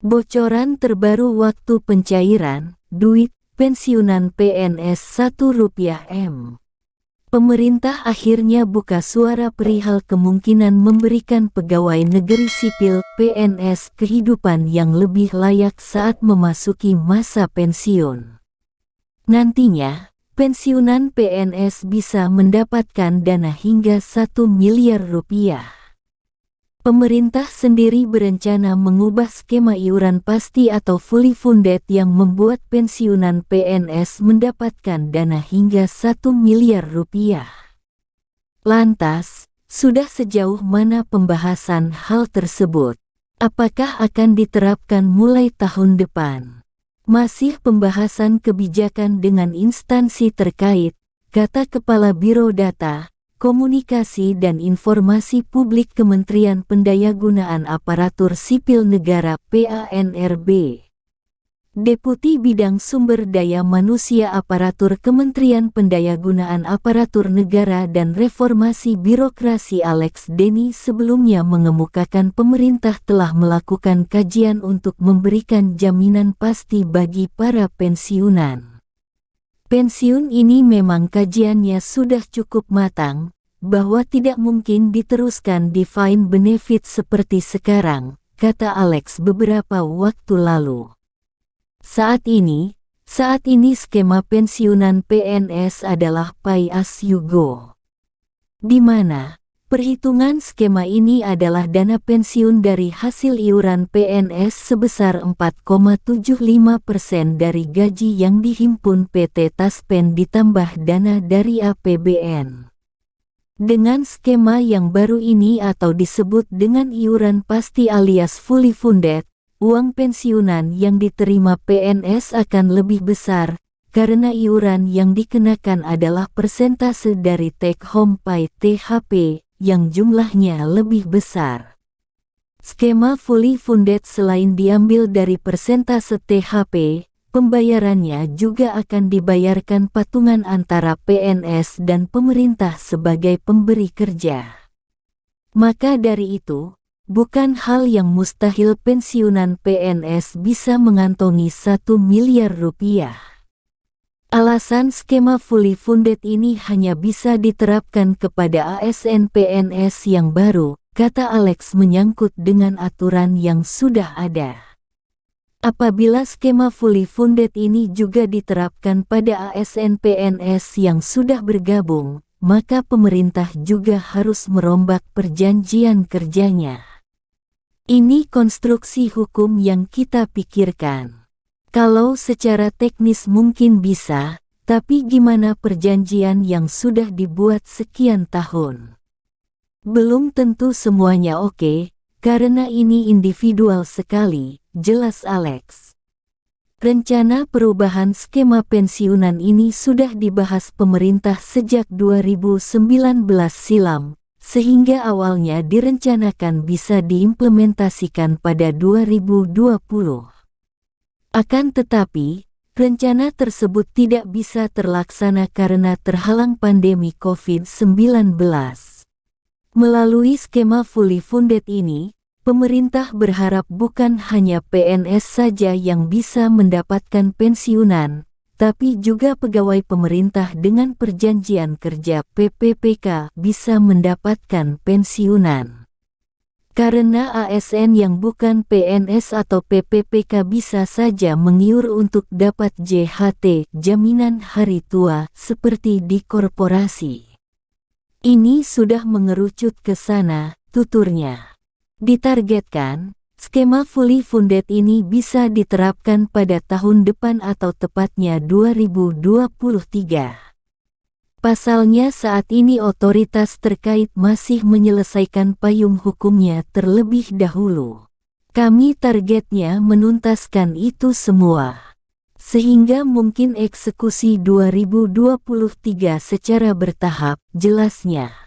Bocoran terbaru waktu pencairan duit pensiunan PNS Rp1 M. Pemerintah akhirnya buka suara perihal kemungkinan memberikan pegawai negeri sipil PNS kehidupan yang lebih layak saat memasuki masa pensiun. Nantinya, pensiunan PNS bisa mendapatkan dana hingga Rp1 miliar. Pemerintah sendiri berencana mengubah skema iuran pasti atau fully funded yang membuat pensiunan PNS mendapatkan dana hingga Rp1 miliar. Lantas, sudah sejauh mana pembahasan hal tersebut? Apakah akan diterapkan mulai tahun depan? Masih pembahasan kebijakan dengan instansi terkait, kata Kepala Biro Data, Komunikasi dan Informasi Publik Kementerian Pendayagunaan Aparatur Sipil Negara (PANRB). Deputi Bidang Sumber Daya Manusia Aparatur Kementerian Pendayagunaan Aparatur Negara dan Reformasi Birokrasi Alex Denny sebelumnya mengemukakan pemerintah telah melakukan kajian untuk memberikan jaminan pasti bagi para pensiunan. Pensiun ini memang kajiannya sudah cukup matang, bahwa tidak mungkin diteruskan defined benefit seperti sekarang, kata Alex beberapa waktu lalu. Saat ini skema pensiunan PNS adalah pay as you go, di mana perhitungan skema ini adalah dana pensiun dari hasil iuran PNS sebesar 4,75% dari gaji yang dihimpun PT Taspen ditambah dana dari APBN. Dengan skema yang baru ini atau disebut dengan iuran pasti alias fully funded, uang pensiunan yang diterima PNS akan lebih besar, karena iuran yang dikenakan adalah persentase dari take home pay (THP), yang jumlahnya lebih besar. Skema fully funded selain diambil dari persentase THP, pembayarannya juga akan dibayarkan patungan antara PNS dan pemerintah sebagai pemberi kerja. Maka dari itu, bukan hal yang mustahil pensiunan PNS bisa mengantongi Rp1 miliar. Alasan skema fully funded ini hanya bisa diterapkan kepada ASN PNS yang baru, kata Alex menyangkut dengan aturan yang sudah ada. Apabila skema fully funded ini juga diterapkan pada ASN PNS yang sudah bergabung, maka pemerintah juga harus merombak perjanjian kerjanya. Ini konstruksi hukum yang kita pikirkan. Kalau secara teknis mungkin bisa, tapi gimana perjanjian yang sudah dibuat sekian tahun? Belum tentu semuanya oke, karena ini individual sekali, jelas Alex. Rencana perubahan skema pensiunan ini sudah dibahas pemerintah sejak 2019 silam, sehingga awalnya direncanakan bisa diimplementasikan pada 2020. Akan tetapi, rencana tersebut tidak bisa terlaksana karena terhalang pandemi COVID-19. Melalui skema fully funded ini, pemerintah berharap bukan hanya PNS saja yang bisa mendapatkan pensiunan, tapi juga pegawai pemerintah dengan perjanjian kerja PPPK bisa mendapatkan pensiunan. Karena ASN yang bukan PNS atau PPPK bisa saja mengiur untuk dapat JHT, jaminan hari tua, seperti di korporasi. Ini sudah mengerucut ke sana, tuturnya. Ditargetkan, skema fully funded ini bisa diterapkan pada tahun depan atau tepatnya 2023. Pasalnya saat ini otoritas terkait masih menyelesaikan payung hukumnya terlebih dahulu. Kami targetnya menuntaskan itu semua. Sehingga mungkin eksekusi 2023 secara bertahap, jelasnya.